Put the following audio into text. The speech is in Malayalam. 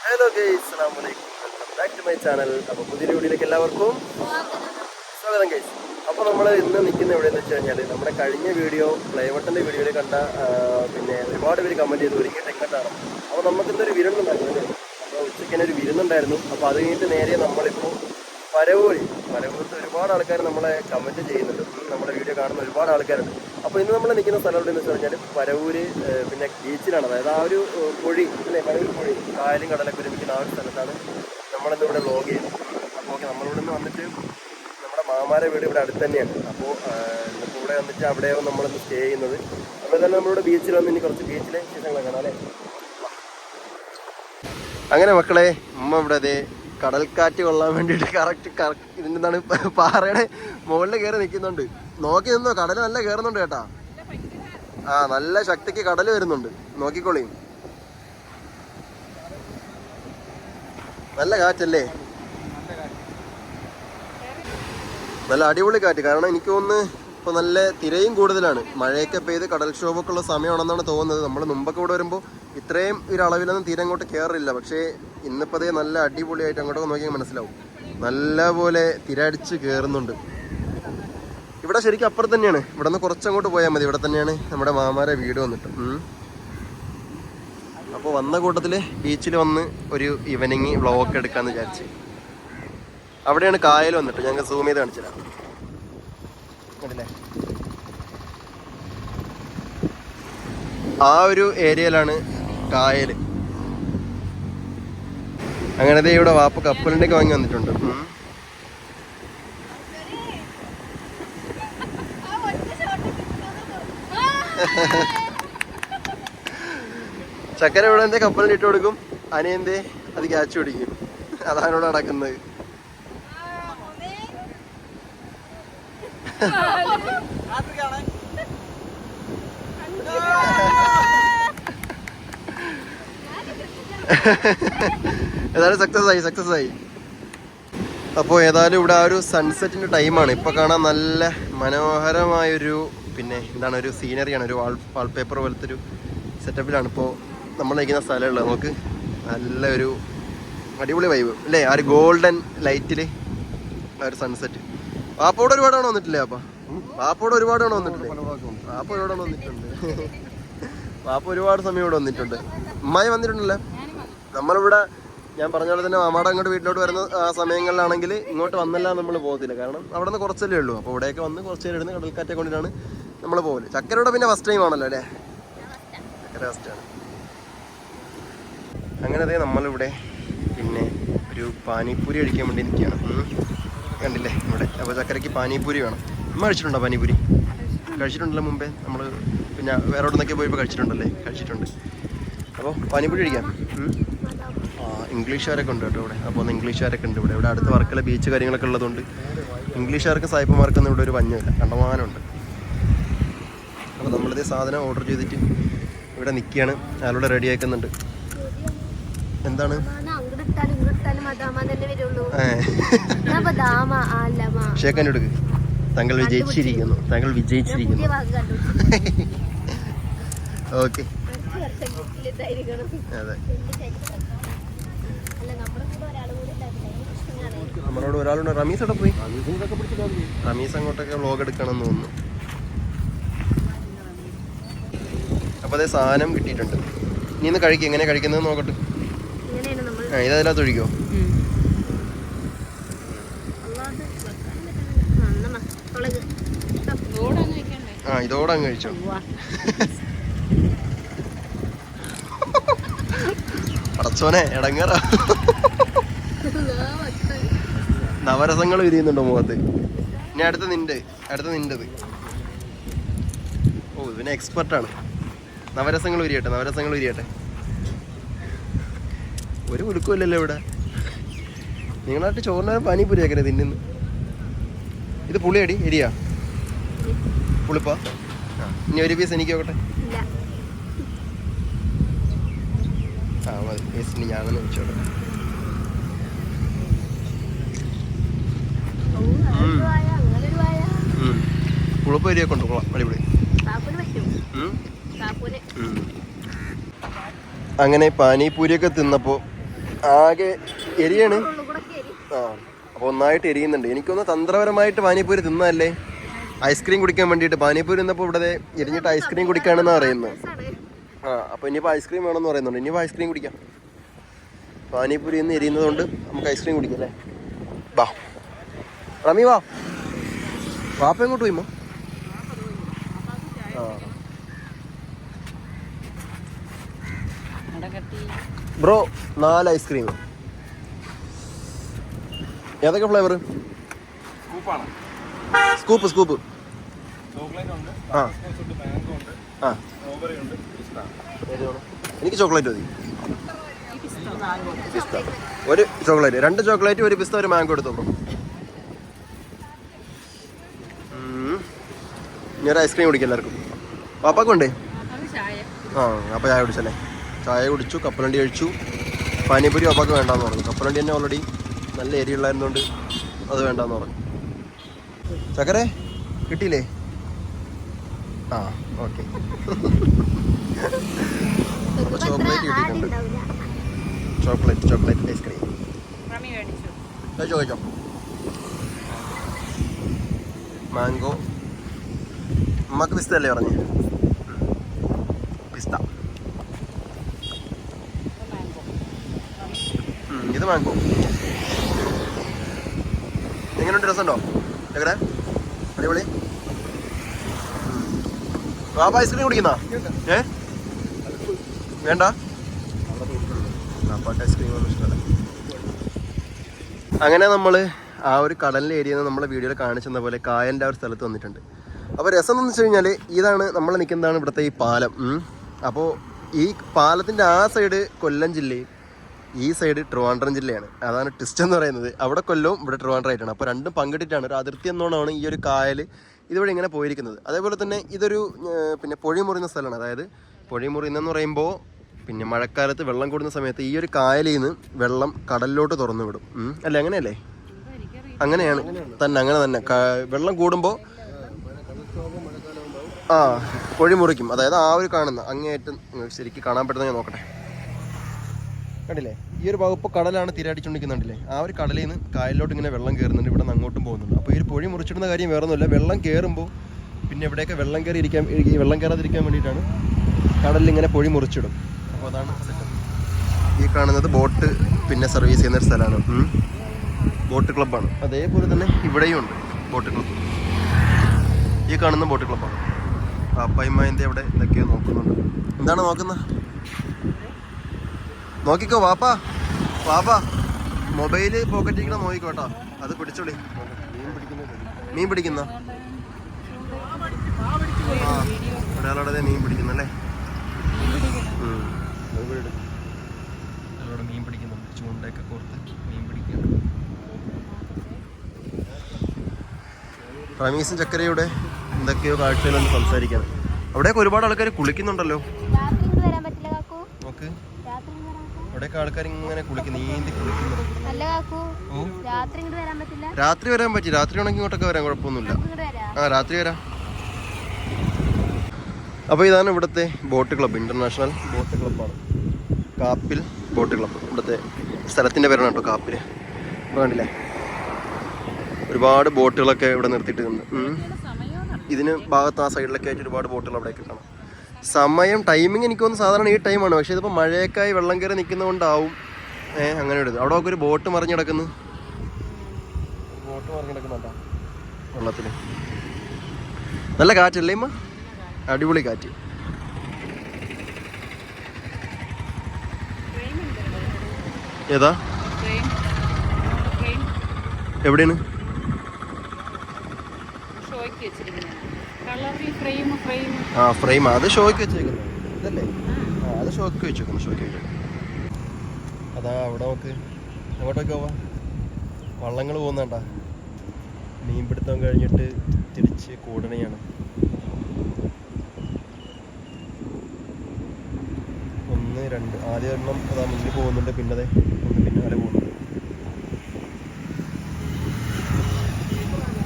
ഹലോ ഗൈസ്, അസ്സലാമു അലൈക്കും. Welcome back to my channel. അപ്പോൾ പുതിയൊരു വീഡിയോയിലേക്ക് എല്ലാവർക്കും സ്വാഗതം ഗൈസ്. അപ്പോൾ നമ്മൾ ഇന്ന് നിൽക്കുന്ന എവിടെയെന്ന് വെച്ച് കഴിഞ്ഞാൽ നമ്മുടെ കഴിഞ്ഞ വീഡിയോ പ്ലേവട്ടൻ്റെ വീഡിയോയിൽ കണ്ട പിന്നെ ഒരുപാട് പേര് കമൻറ്റ് ചെയ്തു ഒരുങ്ങിയിട്ട് എങ്ങോട്ടാണ്. അപ്പോൾ നമുക്കിന്നൊരു വിരുന്നുണ്ടായിരുന്നു അല്ലേ. അപ്പോൾ ഉച്ചയ്ക്ക് തന്നെ ഒരു വിരുന്നുണ്ടായിരുന്നു. അപ്പോൾ അത് കഴിഞ്ഞിട്ട് നേരെ നമ്മളിപ്പോൾ പരവൂരത്ത് ഒരുപാട് ആൾക്കാർ നമ്മളെ കമൻറ്റ് ചെയ്യുന്നുണ്ട്. നമ്മുടെ വീഡിയോ കാണുന്ന ഒരുപാട് ആൾക്കാരുണ്ട്. അപ്പോൾ ഇന്ന് നമ്മൾ നിൽക്കുന്ന സ്ഥലം എവിടെയെന്ന് വെച്ച് കഴിഞ്ഞാൽ പരവൂര് പിന്നെ ബീച്ചിലാണ്. അതായത് ആ ഒരു പൊഴി അല്ലേ, പരവൂർ പൊഴി, കായലും കടലൊക്കെ ഒരുമിക്കുന്ന ആ ഒരു സ്ഥലത്താണ് നമ്മളിന്ന് ഇവിടെ വ്ലോഗ് ചെയ്യുന്നത്. അപ്പോൾ ഓക്കെ, നമ്മളിവിടെ നിന്ന് വന്നിട്ട് നമ്മുടെ മാമാരെ വീട് ഇവിടെ അടുത്ത് തന്നെയാണ്. അപ്പോൾ ഇന്നിപ്പോൾ ഇവിടെ വന്നിട്ട് അവിടെയാവും നമ്മളിന്ന് സ്റ്റേ ചെയ്യുന്നത്. അപ്പോൾ തന്നെ നമ്മളിവിടെ ബീച്ചിൽ വന്ന് ഇനി കുറച്ച് ബീച്ചിലെ വിശേഷങ്ങളൊക്കെ കാണാം അല്ലേ. അങ്ങനെ മക്കളെ, ഉമ്മ ഇവിടെ അതേ കടൽക്കാറ്റ് കൊള്ളാൻ വേണ്ടിയിട്ട് കറക്റ്റ് ഇതിൻ്റെതാണ് പാറയുടെ മുകളിൽ കയറി നിൽക്കുന്നുണ്ട്. നോക്കി നിന്നോ, കടൽ നല്ല കയറുന്നുണ്ട് കേട്ടാ. ആ, നല്ല ശക്തിക്ക് കടൽ വരുന്നുണ്ട്, നോക്കിക്കോളി. നല്ല കാറ്റല്ലേ, നല്ല അടിപൊളി കാറ്റ്. കാരണം എനിക്ക് തോന്നുന്നു ഇപ്പോൾ നല്ല തിരയും കൂടുതലാണ്. മഴയൊക്കെ പെയ്ത് കടൽക്ഷോഭമൊക്കെ ഉള്ള സമയമാണെന്നാണ് തോന്നുന്നത്. നമ്മൾ മുമ്പൊക്കെ ഇവിടെ വരുമ്പോൾ ഇത്രയും ഒരു അളവിലൊന്നും തീരെ അങ്ങോട്ട് കയറില്ല. പക്ഷേ ഇന്നിപ്പോൾ അതേ നല്ല അടിപൊളിയായിട്ട് അങ്ങോട്ടൊക്കെ നോക്കിയാൽ മനസ്സിലാവും. നല്ല പോലെ തിര അടിച്ച് കയറുന്നുണ്ട്. ഇവിടെ ശരിക്കും അപ്പുറത്ത് തന്നെയാണ്. ഇവിടെ നിന്ന് കുറച്ചങ്ങോട്ട് പോയാൽ മതി. ഇവിടെ തന്നെയാണ് നമ്മുടെ മാമാരെ വീട് വന്നിട്ട്. അപ്പോൾ വന്ന കൂട്ടത്തിൽ ബീച്ചിൽ വന്ന് ഒരു ഈവനിങ് വ്ളോഗ് എടുക്കാമെന്ന് വിചാരിച്ച്. അവിടെയാണ് കായൽ വന്നിട്ട്. ഞങ്ങൾ സൂം ചെയ്ത് കാണിച്ചില്ല കണ്ടില്ലേ. ആ ഒരു ഏരിയയിലാണ് കായൽ. അങ്ങനത്തെ ഇവിടെ വാപ്പ കപ്പലിൻ്റെയൊക്കെ വാങ്ങി വന്നിട്ടുണ്ട്. ചക്കര ഇവിടെ എന്തേ കപ്പലിന് ഇട്ട് കൊടുക്കും, അനിയന്തേ അത് ക്യാച്ച് പിടിക്കും. അതാണ് ഇവിടെ നടക്കുന്നത്. ഏതായാലും സക്സസ് ആയി. അപ്പോൾ ഏതായാലും ഇവിടെ ആ ഒരു സൺസെറ്റിൻ്റെ ടൈമാണ്. ഇപ്പോൾ കാണാൻ നല്ല മനോഹരമായൊരു പിന്നെ എന്താണ് ഒരു സീനറിയാണ്. ഒരു വാൾപേപ്പർ പോലത്തെ ഒരു സെറ്റപ്പിലാണ് ഇപ്പോൾ നമ്മൾ നിൽക്കുന്ന സ്ഥലമുള്ളത്. നമുക്ക് നല്ലൊരു അടിപൊളി വൈബ് അല്ലേ. ആ ഒരു ഗോൾഡൻ ലൈറ്റിൽ ആ ഒരു സൺസെറ്റ്. പാപ്പോട് ഒരുപാടാണ് വന്നിട്ടില്ലേ? പാപ്പോട് ഒരുപാടാണ് വന്നിട്ടില്ലേ? പാപ്പ ഒരുപാടാണ് വന്നിട്ടുണ്ട്. പാപ്പ ഒരുപാട് സമയം ഇവിടെ വന്നിട്ടുണ്ട്. ഉമ്മായി വന്നിട്ടുണ്ടല്ലോ. നമ്മളിവിടെ ഞാൻ പറഞ്ഞ പോലെ തന്നെ മാമാടെ അങ്ങോട്ട് വീട്ടിലോട്ട് വരുന്ന ആ സമയങ്ങളിലാണെങ്കിൽ ഇങ്ങോട്ട് വന്നല്ല നമ്മൾ പോകത്തില്ല. കാരണം അവിടെ നിന്ന് കുറച്ചല്ലേ ഉള്ളൂ. അപ്പോൾ ഇവിടെയൊക്കെ വന്ന് കുറച്ച് നേരം ഇരുന്ന് കടൽക്കാറ്റെ കൊണ്ടിട്ടാണ് നമ്മൾ പോകല്. ചക്കരയുടെ പിന്നെ ഫസ്റ്റ് ടൈം ആണല്ലോ അല്ലേ? ചക്കര ഫസ്റ്റാണ്. അങ്ങനെ നമ്മളിവിടെ പിന്നെ ഒരു പാനിപ്പൂരി കഴിക്കാൻ വേണ്ടി നിൽക്കുകയാണ്. കണ്ടില്ലേ ഇവിടെ. അപ്പോൾ ചക്കരയ്ക്ക് പാനിപ്പൂരി വേണം. ഉമ്മ കഴിച്ചിട്ടുണ്ടോ പാനിപ്പൂരി? കഴിച്ചിട്ടുണ്ടല്ലോ മുമ്പേ. നമ്മൾ പിന്നെ വേറെ എവിടെ നിന്നൊക്കെ പോയപ്പോൾ കഴിച്ചിട്ടുണ്ട്. അപ്പോൾ പാനിപ്പൂരി കഴിക്കാം. ഇംഗ്ലീഷുകാരൊക്കെ ഉണ്ട് കേട്ടോ ഇവിടെ. അപ്പോൾ ഒന്ന് ഇംഗ്ലീഷുകാരൊക്കെ ഉണ്ട് ഇവിടെ. അടുത്ത വർക്കല ബീച്ച് കാര്യങ്ങളൊക്കെ ഉള്ളതുകൊണ്ട് ഇംഗ്ലീഷുകാർക്ക് സായിപ്പന്മാർക്കൊന്നും ഇവിടെ ഒരു പഞ്ഞമില്ല, കണ്ടമാനമുണ്ട്. അപ്പോൾ നമ്മളിതേ സാധനം ഓർഡർ ചെയ്തിട്ട് ഇവിടെ നിൽക്കുകയാണ്. ആളുടെ റെഡി ആക്കുന്നുണ്ട്. എന്താണ് ഷേക്കാൻ എടുക്ക്. താങ്കൾ വിജയിച്ചിരിക്കുന്നു. ഓക്കെ, അതെ. നമ്മളോട് ഒരാളുണ്ട്. റമീസ് അവിടെ പോയി. റമീസ് അങ്ങോട്ടൊക്കെ വ്ളോഗ് എടുക്കണമെന്ന് തോന്നുന്നു. അപ്പോൾ അതേ സാധനം കിട്ടിയിട്ടുണ്ട്. നീ ഒന്ന് കഴിക്കും. എങ്ങനെ കഴിക്കുന്നത് നോക്കട്ടെ. ഇതതിനകത്ത് ഒഴിക്കോ? ഇതോടെ അങ്ങ് കഴിച്ചോ. അടച്ചോനെ ഇടങ്ങറ. നവരസങ്ങൾ വിരിയുന്നുണ്ടോ മുഖത്ത്? ഇനി അടുത്ത നിൻ്റെത്. ഓ, ഇതിനെ എക്സ്പെർട്ടാണ്. നവരസങ്ങൾ വിരിയട്ടെ. ഒരു കുലുക്കുമില്ലല്ലോ ഇവിടെ. നിങ്ങളായിട്ട് ചോറിനാലും പാനിപ്പൂരി ആക്കരുത് തിന്നുന്നു. ഇത് പുളിയടി എരിയാ? പുളിപ്പാ? ഇനി ഒരു പീസ് എനിക്ക് നോക്കട്ടെ. മതി. പീസിന് ഞാനൊന്ന് വെച്ചോട്ടെ. പുളിപ്പ് എരിയൊക്കെ ഉണ്ട്. കൊള്ളാം, അടിപൊളി. അങ്ങനെ പാനിപൂരിയൊക്കെ തിന്നപ്പോൾ ആകെ എരിയാണ്. ആ അപ്പോൾ ഒന്നായിട്ട് എരിയുന്നുണ്ട്. എനിക്കൊന്ന് തന്ത്രപരമായിട്ട് പാനിപ്പൂരി തിന്നതല്ലേ, ഐസ്ക്രീം കുടിക്കാൻ വേണ്ടിയിട്ട്. പാനിപ്പൂരി ഇന്നപ്പോൾ ഇവിടെ എരിഞ്ഞിട്ട് ഐസ്ക്രീം കുടിക്കാണെന്ന് പറയുന്നത്. ആ അപ്പോൾ ഇനിയിപ്പോൾ ഐസ്ക്രീം വേണമെന്ന് പറയുന്നുണ്ട്. ഇനിയിപ്പോൾ ഐസ്ക്രീം കുടിക്കാം. പാനിപ്പൂരി ഇന്ന് എരിയുന്നതുകൊണ്ട് നമുക്ക് ഐസ്ക്രീം കുടിക്കാം അല്ലേ. വാ റമി വാ. വാപ്പ എങ്ങോട്ട് പോയിമോ? ആ ബ്രോ 4 ഐസ്ക്രീം. ഏതൊക്കെ ഫ്ലേവർ? സ്കൂപ്പ്. ആ ആ എനിക്ക് ചോക്ലേറ്റ് മതി. പിസ്ത ഒരു ചോക്ലേറ്റ്, 2 ചോക്ലേറ്റ്, 1 പിസ്ത, 1 മാംഗോ എടുത്തോ ബ്രോ. ഇനി ഒരു ഐസ്ക്രീം കുടിക്കാം എല്ലാവർക്കും. പാപ്പാക്കുണ്ടേ? ആ അപ്പോൾ ചായ കുടിച്ചല്ലേ. ചായ കുടിച്ചു, കപ്പലണ്ടി കഴിച്ചു. പാനിപ്പൂരി പാപ്പാക്ക് വേണ്ടാന്ന് പറഞ്ഞു. കപ്പലണ്ടി തന്നെ ഓൾറെഡി നല്ല എരിയുള്ളായിരുന്നുകൊണ്ട് അത് വേണ്ടാന്ന് പറഞ്ഞു. ചക്കരെ കിട്ടിയില്ലേ? ആ ഓക്കെ. അപ്പോൾ ചോക്ലേറ്റ് കിട്ടിയിട്ടുണ്ട്. ചോക്ലേറ്റ് ഐസ്ക്രീം കഴിച്ചോ. മാംഗോ. അമ്മക്ക് പിസ്ത അല്ലേ പറഞ്ഞേ? പിസ്ത. ഇത് മാംഗോ. എങ്ങനെയുണ്ട്? രസമുണ്ടോ? എങ്ങനെ? അടിപൊളി. ബാബ ഐസ്ക്രീം കുടിക്കുന്ന? വേണ്ട, ബാപ്പാക്ക് ഐസ്ക്രീം ഒന്നും ഇഷ്ടമല്ല. അങ്ങനെ നമ്മൾ ആ ഒരു കടലിൻ്റെ ഏരിയയിൽ നിന്ന് നമ്മളെ വീഡിയോയിൽ കാണിച്ചെന്ന പോലെ കായലിൻ്റെ ആ ഒരു സ്ഥലത്ത് വന്നിട്ടുണ്ട്. അപ്പോൾ രസം എന്ന് വെച്ച് കഴിഞ്ഞാൽ ഇതാണ് നമ്മൾ നിൽക്കുന്നതാണ് ഇവിടുത്തെ ഈ പാലം. അപ്പോൾ ഈ പാലത്തിൻ്റെ ആ സൈഡ് കൊല്ലം ജില്ലയും ഈ സൈഡ് ട്രിവാൻഡ്രം ജില്ലയാണ്. അതാണ് ട്വിസ്റ്റ് എന്ന് പറയുന്നത്. അവിടെ കൊല്ലവും ഇവിടെ ട്രിവാൻഡ്രം ആയിട്ടാണ്. അപ്പോൾ രണ്ടും പങ്കിട്ടിട്ടാണ് ഒരു അതിർത്തി എന്നോണമാണ് ഈ ഒരു കായൽ ഇതുവഴി ഇങ്ങനെ പോയിരിക്കുന്നത്. അതേപോലെ തന്നെ ഇതൊരു പിന്നെ പൊഴി മുറിയുന്ന സ്ഥലമാണ്. അതായത് പൊഴി മുറിയുന്നതെന്ന് പറയുമ്പോൾ പിന്നെ മഴക്കാലത്ത് വെള്ളം കൂടുന്ന സമയത്ത് ഈ ഒരു കായലിൽ നിന്ന് വെള്ളം കടലിലോട്ട് തുറന്നു വിടും. അല്ലേ? അങ്ങനെയല്ലേ? അങ്ങനെയാണ് തന്നെ. അങ്ങനെ തന്നെ വെള്ളം കൂടുമ്പോൾ പൊഴി മുറിക്കും. അതായത് ആ ഒരു കാണുന്ന അങ്ങേയറ്റം ശരിക്കും കാണാൻ പറ്റുന്ന ഞാൻ നോക്കട്ടെ. കണ്ടില്ലേ? ഈ ഒരു വകുപ്പ് കടലാണ് തിരയടിച്ചുകൊണ്ടിരിക്കുന്നുണ്ടല്ലേ. ആ ഒരു കടലിൽ നിന്ന് കായലിലോട്ട് ഇങ്ങനെ വെള്ളം കയറുന്നുണ്ട്. ഇവിടെ നിന്ന് അങ്ങോട്ടും പോകുന്നുണ്ട്. അപ്പോൾ ഈ ഒരു പൊഴി മുറിച്ചിടുന്ന കാര്യം വേറെ ഒന്നുമില്ല. വെള്ളം കയറുമ്പോൾ പിന്നെ എവിടെയൊക്കെ വെള്ളം കയറാതിരിക്കാൻ വേണ്ടിയിട്ടാണ് കടലിൽ ഇങ്ങനെ പൊഴി മുറിച്ചിടും. അപ്പോൾ അതാണ് സെറ്റപ്പ്. ഈ കാണുന്നത് ബോട്ട് പിന്നെ സർവീസ് ചെയ്യുന്നൊരു സ്ഥലമാണ്. ബോട്ട് ക്ലബ്ബാണ്. അതേപോലെ തന്നെ ഇവിടെയും ഉണ്ട് ബോട്ട് ക്ലബ്ബ്. ഈ കാണുന്ന ബോട്ട് ക്ലബ്ബാണ്. പാപ്പായ്മേൻ്റെ അവിടെ എന്തൊക്കെയോ നോക്കുന്നുണ്ട്. എന്താണ് നോക്കുന്നത്? നോക്കിക്കോ വാപ്പാ മൊബൈല് പോക്കറ്റിൽ നോക്കിക്കോട്ടോ. അത് പിടിച്ചോളി. മീൻ പിടിക്കുന്ന ഒരാളോടെ മീൻ പിടിക്കുന്നല്ലേ. അതിലൂടെ മീൻ പിടിക്കുന്നുണ്ട്. ചൂണ്ടയൊക്കെ കോർത്ത് മീൻ പിടിക്കുക. റമീസും ചക്കരയുടെ എന്തൊക്കെയോ കാഴ്ചകളൊന്ന് സംസാരിക്കാണ്. അവിടെയൊക്കെ ഒരുപാട് ആൾക്കാർ കുളിക്കുന്നുണ്ടല്ലോ. നോക്ക്, അവിടെയൊക്കെ ആൾക്കാർ ഇങ്ങനെ നീന്തി കുളിക്കുന്നു. രാത്രി വരാൻ പറ്റി. രാത്രി ആണെങ്കിൽ ഇങ്ങോട്ടൊക്കെ വരാൻ കുഴപ്പമൊന്നുമില്ല. രാത്രി വരാം. അപ്പോൾ ഇതാണ് ഇവിടുത്തെ ബോട്ട് ക്ലബ്ബ്. ഇന്റർനാഷണൽ ബോട്ട് ക്ലബ്ബാണ്. Kappil boat club. ഇവിടുത്തെ സ്ഥലത്തിൻ്റെ പേരാണ് കേട്ടോ, കാപ്പിൽ. ഇപ്പോൾ കണ്ടില്ലേ ഒരുപാട് ബോട്ടുകളൊക്കെ ഇവിടെ നിർത്തിയിട്ടുണ്ട്. ഇതിന് ഭാഗത്ത് ആ സൈഡിലൊക്കെ ആയിട്ട് ഒരുപാട് ബോട്ടുകൾ അവിടെയൊക്കെ കാണാം. ടൈമിങ് എനിക്ക് തോന്നുന്നു സാധാരണ ഈ ടൈമാണ്. പക്ഷേ ഇതിപ്പോൾ മഴയൊക്കെയായി വെള്ളം കയറി നിൽക്കുന്നതുകൊണ്ടാവും അങ്ങനെ എടുത്ത്. അവിടെ ഒക്കെ ഒരു ബോട്ട് മറിഞ്ഞ് കിടക്കുന്നുണ്ടോ വെള്ളത്തിൽ. നല്ല കാറ്റല്ലേ അമ്മ? അടിപൊളി കാറ്റ്. ഏതാ? എവിടെയാണ്? ഫ്രെയിം. അത് ഷോയ്ക്ക് വെച്ചേക്കുന്നത് ഇതല്ലേ? അത് ഷോയ്ക്ക് വെച്ചേക്കുന്നു. അതാ അവിടെ നോക്ക്. എങ്ങോട്ടൊക്കെ പോവാ? വള്ളങ്ങൾ പോകുന്നുണ്ടാ. മീൻപിടുത്തം കഴിഞ്ഞിട്ട് തിരിച്ച് കൂടണയാണ്. 1, 2 ആദ്യം ഒരെണ്ണം അതാ മുന്നിൽ പോകുന്നുണ്ട്. പിന്നെ പിന്നാലെ പോകുന്നു.